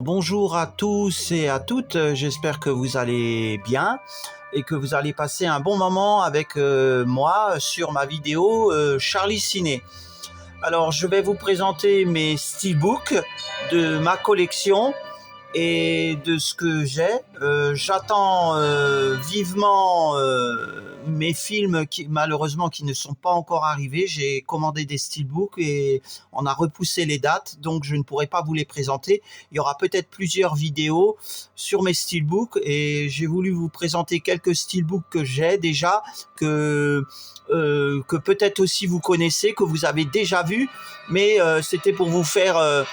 Bonjour à tous et à toutes, j'espère que vous allez bien et que vous allez passer un bon moment avec moi sur ma vidéo Charlie Ciné. Alors je vais vous présenter mes steelbooks de ma collection et de ce que j'ai. J'attends vivement mes films qui malheureusement qui ne sont pas encore arrivés. J'ai commandé des steelbooks et on a repoussé les dates, donc je ne pourrai pas vous les présenter. Il y aura peut-être plusieurs vidéos sur mes steelbooks et j'ai voulu vous présenter quelques steelbooks que j'ai déjà, que peut-être aussi vous connaissez, que vous avez déjà vu, mais c'était pour vous faire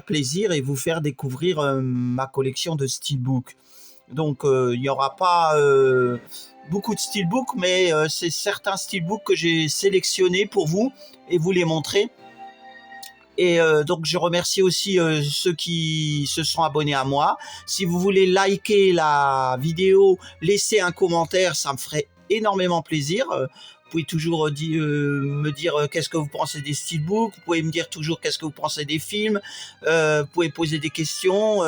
plaisir et vous faire découvrir ma collection de steelbooks. Donc il n'y aura pas beaucoup de steelbooks, mais c'est certains steelbooks que j'ai sélectionnés pour vous et vous les montrer. Et donc je remercie aussi ceux qui se sont abonnés à moi. Si vous voulez liker la vidéo, laisser un commentaire, ça me ferait énormément plaisir. Vous pouvez toujours me dire qu'est-ce que vous pensez des steelbooks. Vous pouvez me dire toujours qu'est-ce que vous pensez des films. Vous pouvez poser des questions.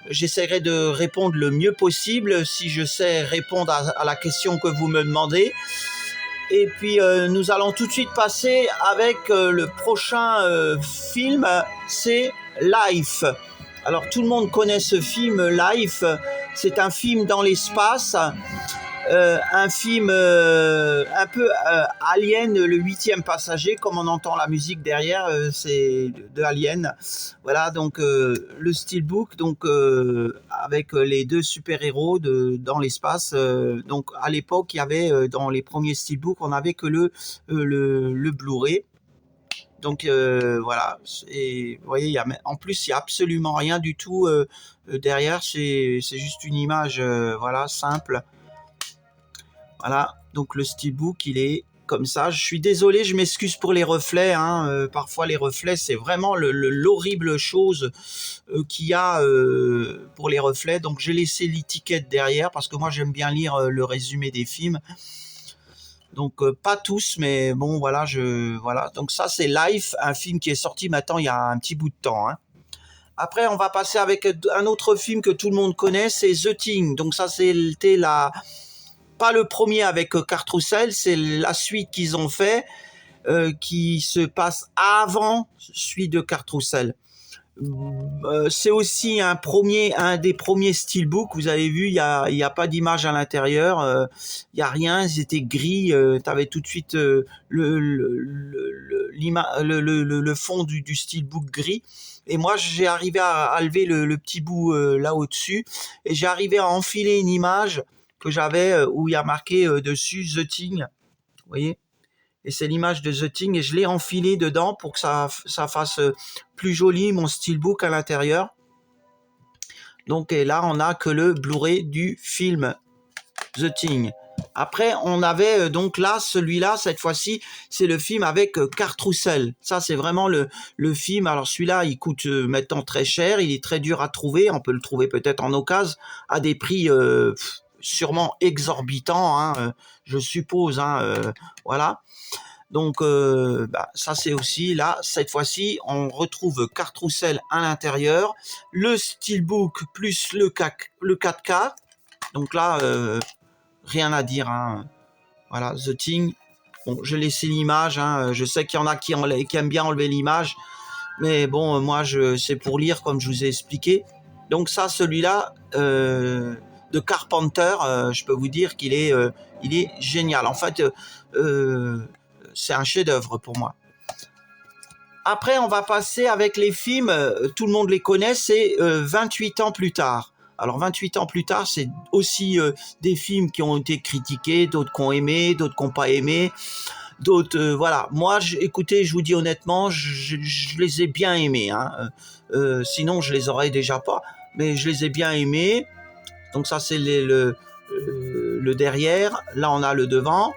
J'essaierai de répondre le mieux possible si je sais répondre à la question que vous me demandez. Et puis nous allons tout de suite passer avec le prochain film, c'est Life. Alors tout le monde connaît ce film Life, c'est un film dans l'espace, un film un peu Alien, le 8e passager, comme on entend la musique derrière, c'est de Alien. Voilà, donc le steelbook, donc avec les deux super-héros dans l'espace. Donc à l'époque, il y avait dans les premiers steelbooks, on n'avait que le Blu-ray. Donc voilà, et vous voyez, en plus il n'y a absolument rien du tout derrière, c'est juste une image voilà, simple. Voilà, donc le steelbook, il est comme ça. Je suis désolé, je m'excuse pour les reflets. Parfois, les reflets, c'est vraiment l'horrible chose qu'il y a pour les reflets. Donc, j'ai laissé l'étiquette derrière parce que moi, j'aime bien lire le résumé des films. Donc, pas tous, mais bon, voilà. Voilà. Donc, ça, c'est Life, un film qui est sorti maintenant il y a un petit bout de temps. Après, on va passer avec un autre film que tout le monde connaît, c'est The Thing. Donc, ça, c'était pas le premier avec Kurt Russell, c'est la suite qu'ils ont fait qui se passe avant celui de Kurt Russell. C'est aussi un des premiers steelbooks. Vous avez vu, il y a pas d'image à l'intérieur, il y a rien, ils étaient gris. Tu avais tout de suite le fond du steelbook gris. Et moi, j'ai arrivé à lever le petit bout là au-dessus, et j'ai arrivé à enfiler une image que j'avais où il y a marqué dessus The Thing. Vous voyez ? Et c'est l'image de The Thing, et je l'ai enfilé dedans pour que ça fasse plus joli mon steelbook à l'intérieur. Donc et là, on n'a que le Blu-ray du film The Thing. Après, on avait donc là, celui-là, cette fois-ci, c'est le film avec Kurt Russell. Ça, c'est vraiment le film. Alors celui-là, il coûte maintenant très cher, il est très dur à trouver. On peut le trouver peut-être en occasion à des prix sûrement exorbitants, je suppose. Voilà. Donc ça, c'est aussi là, cette fois-ci, on retrouve Kurt Russell à l'intérieur, le steelbook plus le 4K. Donc là, rien à dire. Voilà, The Thing. Bon, je laisse l'image. Je sais qu'il y en a qui aiment bien enlever l'image, mais bon, moi, c'est pour lire, comme je vous ai expliqué. Donc ça, celui-là de Carpenter, je peux vous dire qu'il est génial. En fait, c'est un chef-d'œuvre pour moi. Après, on va passer avec les films. Tout le monde les connaît. C'est 28 ans plus tard. Alors 28 ans plus tard, c'est aussi des films qui ont été critiqués, d'autres qui ont aimé, d'autres qui n'ont pas aimé, d'autres voilà. Moi, écoutez, je vous dis honnêtement, je les ai bien aimés. Sinon, je les aurais déjà pas, mais je les ai bien aimés. Donc ça, c'est le derrière. Là, on a le devant.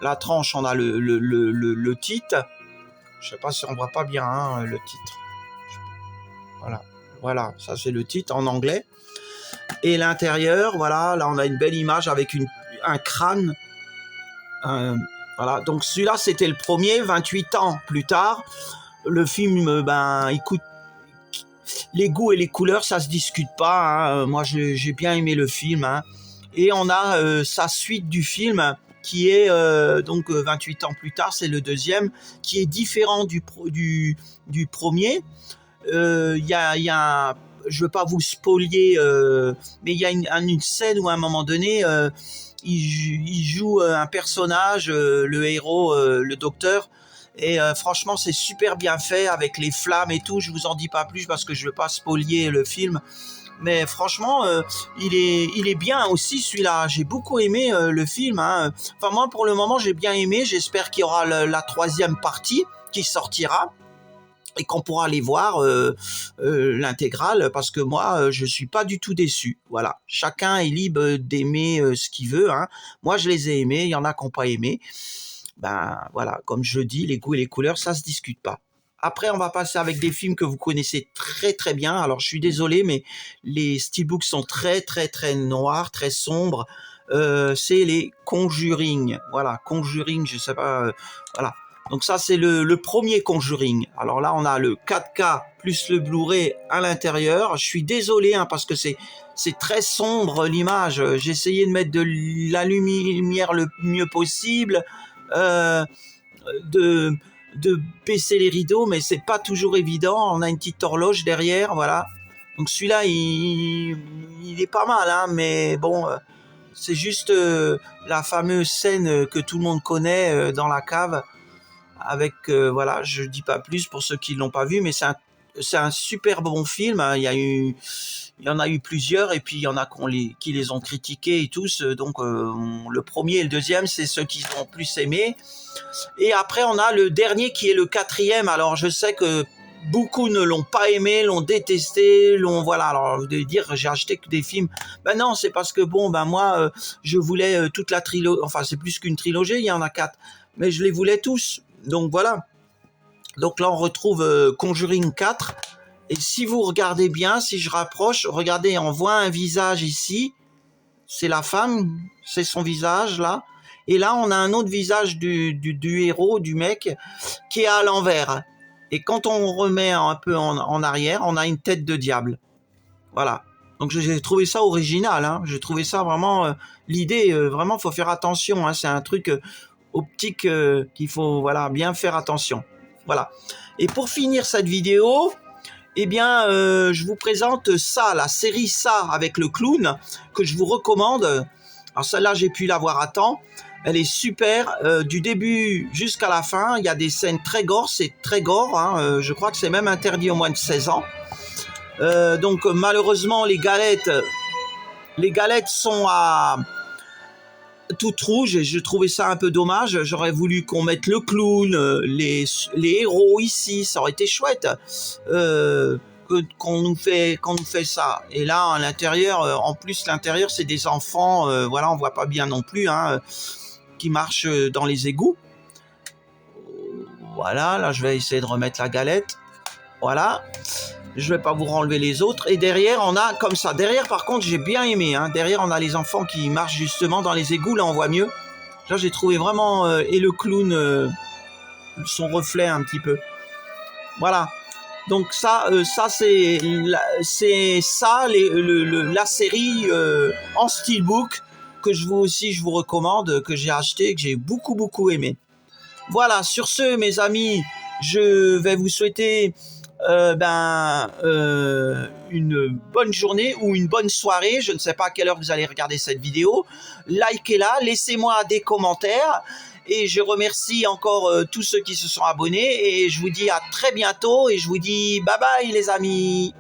La tranche, on a le titre. Je sais pas si on voit pas bien le titre. Voilà, ça c'est le titre en anglais. Et l'intérieur, voilà, là on a une belle image avec un crâne. Voilà, donc celui-là c'était le premier, 28 ans plus tard. Le film, les goûts et les couleurs, ça se discute pas, hein. Moi, j'ai bien aimé le film, hein. Et on a sa suite du film qui est donc 28 ans plus tard, c'est le deuxième, qui est différent du premier. Je veux pas vous spolier, mais il y a une scène où à un moment donné, il joue un personnage, le héros, le docteur. Et franchement, c'est super bien fait avec les flammes et tout. Je vous en dis pas plus parce que je veux pas spolier le film. Mais franchement, il est bien aussi celui-là. J'ai beaucoup aimé le film, hein. Enfin moi, pour le moment, j'ai bien aimé. J'espère qu'il y aura la troisième partie qui sortira et qu'on pourra aller voir l'intégrale, parce que moi, je suis pas du tout déçu. Voilà, chacun est libre d'aimer ce qu'il veut, hein. Moi, je les ai aimés. Il y en a qui n'ont pas aimé. Ben voilà, comme je dis, les goûts et les couleurs, ça se discute pas. Après, on va passer avec des films que vous connaissez très très bien. Alors, je suis désolé, mais les steelbooks sont très très très noirs, très sombres. C'est les Conjuring. Voilà, Conjuring, je sais pas. Voilà. Donc ça, c'est le premier Conjuring. Alors là, on a le 4K plus le Blu-ray à l'intérieur. Je suis désolé, hein, parce que c'est très sombre l'image. J'ai essayé de mettre de la lumière le mieux possible. De baisser les rideaux, mais c'est pas toujours évident. On a une petite horloge derrière, voilà. Donc celui-là, il est pas mal, hein, mais bon, c'est juste la fameuse scène que tout le monde connaît dans la cave, avec, voilà, je dis pas plus pour ceux qui l'ont pas vu, mais c'est un super bon film, hein. Il y en a eu plusieurs, et puis il y en a qui les ont critiqués et tous. Donc le premier et le deuxième, c'est ceux qui ont plus aimé. Et après, on a le dernier qui est le quatrième. Alors je sais que beaucoup ne l'ont pas aimé, l'ont détesté, voilà. Alors vous devez dire, j'ai acheté que des films. Ben non, c'est parce que bon, ben moi, je voulais toute la trilogie. Enfin, c'est plus qu'une trilogie, il y en a 4, mais je les voulais tous. Donc voilà. Donc là, on retrouve Conjuring 4. Et si vous regardez bien, si je rapproche, regardez, on voit un visage ici. C'est la femme, c'est son visage là. Et là, on a un autre visage du héros, du mec, qui est à l'envers. Et quand on remet un peu en arrière, on a une tête de diable. Voilà. Donc j'ai trouvé ça original, hein. J'ai trouvé ça vraiment... l'idée, vraiment, faut faire attention, hein. C'est un truc optique qu'il faut, voilà, bien faire attention. Voilà. Et pour finir cette vidéo, eh bien, je vous présente ça, la série Ça avec le clown, que je vous recommande. Alors celle-là, j'ai pu la voir à temps. Elle est super, du début jusqu'à la fin. Il y a des scènes très gore, c'est très gore, hein. Je crois que c'est même interdit aux moins de 16 ans. Donc malheureusement, les galettes sont à toutes rouges, et je trouvais ça un peu dommage. J'aurais voulu qu'on mette le clown, les héros ici, ça aurait été chouette. Qu'on nous fait ça. Et là, à l'intérieur, en plus, l'intérieur, c'est des enfants, voilà, on voit pas bien non plus, hein, qui marchent dans les égouts. Voilà, là, je vais essayer de remettre la galette. Voilà. Je vais pas vous renlever les autres. Et derrière, on a comme ça. Derrière, par contre, j'ai bien aimé, hein. Derrière, on a les enfants qui marchent justement dans les égouts. Là, on voit mieux. Là, j'ai trouvé vraiment... et le clown, son reflet un petit peu. Voilà. Donc ça c'est ça, la série en steelbook que je vous recommande, que j'ai acheté, que j'ai beaucoup aimé. Voilà, sur ce, mes amis, je vais vous souhaiter une bonne journée ou une bonne soirée. Je ne sais pas à quelle heure vous allez regarder cette vidéo. Likez-la, laissez-moi des commentaires. Et je remercie encore tous ceux qui se sont abonnés. Et je vous dis à très bientôt. Et je vous dis bye bye les amis.